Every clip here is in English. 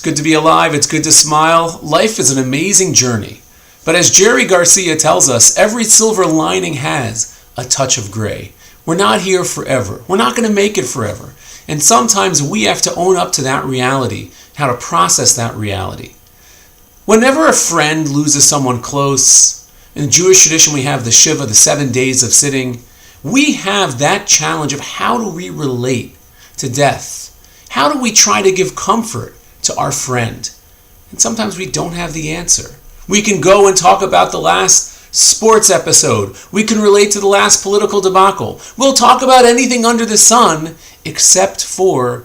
good to be alive. It's good to smile. Life is an amazing journey. But as Jerry Garcia tells us, every silver lining has a touch of gray. We're not here forever. We're not going to make it forever. And sometimes we have to own up to that reality, how to process that reality. Whenever a friend loses someone close, in the Jewish tradition we have the Shiva, the 7 days of sitting, we have that challenge of how do we relate to death? How do we try to give comfort to our friend? And sometimes we don't have the answer. We can go and talk about the last sports episode. We can relate to the last political debacle. We'll talk about anything under the sun except for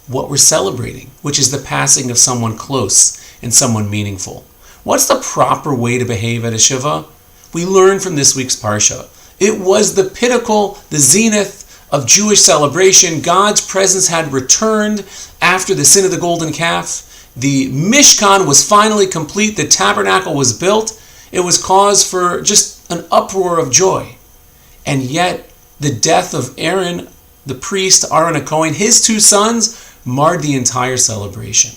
what we're celebrating, which is the passing of someone close and someone meaningful. What's the proper way to behave at a Shiva? We learn from this week's Parsha. It was the pinnacle, the zenith of Jewish celebration. God's presence had returned after the sin of the golden calf. The Mishkan was finally complete. The tabernacle was built. It was cause for just an uproar of joy. And yet, the death of Aaron, the priest, Aaron HaKohen, his 2 sons, marred the entire celebration.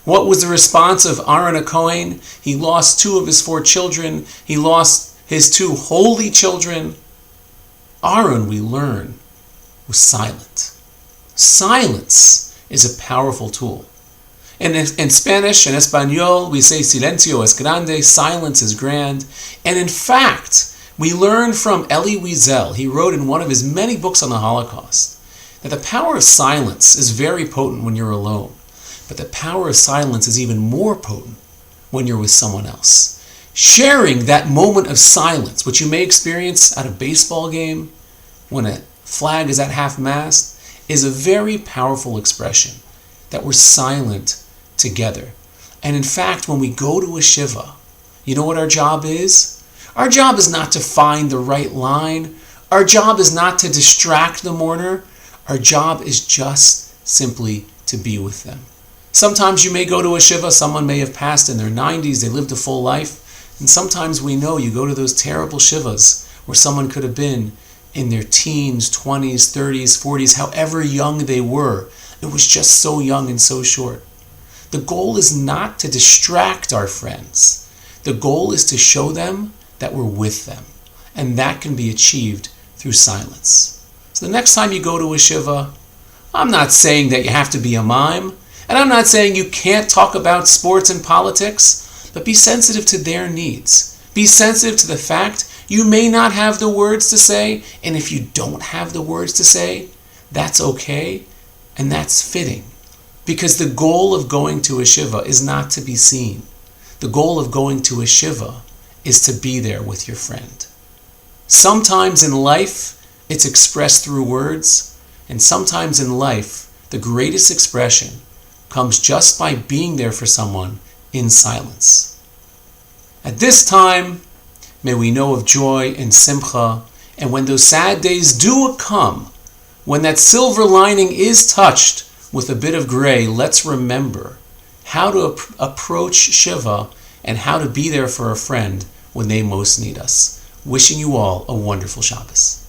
What was the response of Aaron HaKohen? He lost 2 of his 4 children. He lost his 2 holy children. Aaron, we learn, was silent. Silence is a powerful tool. In Spanish, in Espanol, we say silencio es grande, silence is grand. And in fact, we learn from Elie Wiesel, he wrote in one of his many books on the Holocaust, that the power of silence is very potent when you're alone. But the power of silence is even more potent when you're with someone else. Sharing that moment of silence, which you may experience at a baseball game, when a flag is at half-mast, is a very powerful expression that we're silent together. And in fact, when we go to a Shiva, you know what our job is? Our job is not to find the right line. Our job is not to distract the mourner. Our job is just simply to be with them. Sometimes you may go to a Shiva, someone may have passed in their 90s, they lived a full life. And sometimes we know you go to those terrible Shivas where someone could have been in their teens, 20s, 30s, 40s, however young they were. It was just so young and so short. The goal is not to distract our friends. The goal is to show them that we're with them. And that can be achieved through silence. So the next time you go to a Shiva, I'm not saying that you have to be a mime, and I'm not saying you can't talk about sports and politics, but be sensitive to their needs. Be sensitive to the fact you may not have the words to say, and if you don't have the words to say, that's okay, and that's fitting. Because the goal of going to a Shiva is not to be seen. The goal of going to a Shiva is to be there with your friend. Sometimes in life, it's expressed through words, and sometimes in life, the greatest expression comes just by being there for someone in silence. At this time, may we know of joy and simcha, and when those sad days do come, when that silver lining is touched with a bit of gray, let's remember how to approach Shiva and how to be there for a friend when they most need us. Wishing you all a wonderful Shabbos.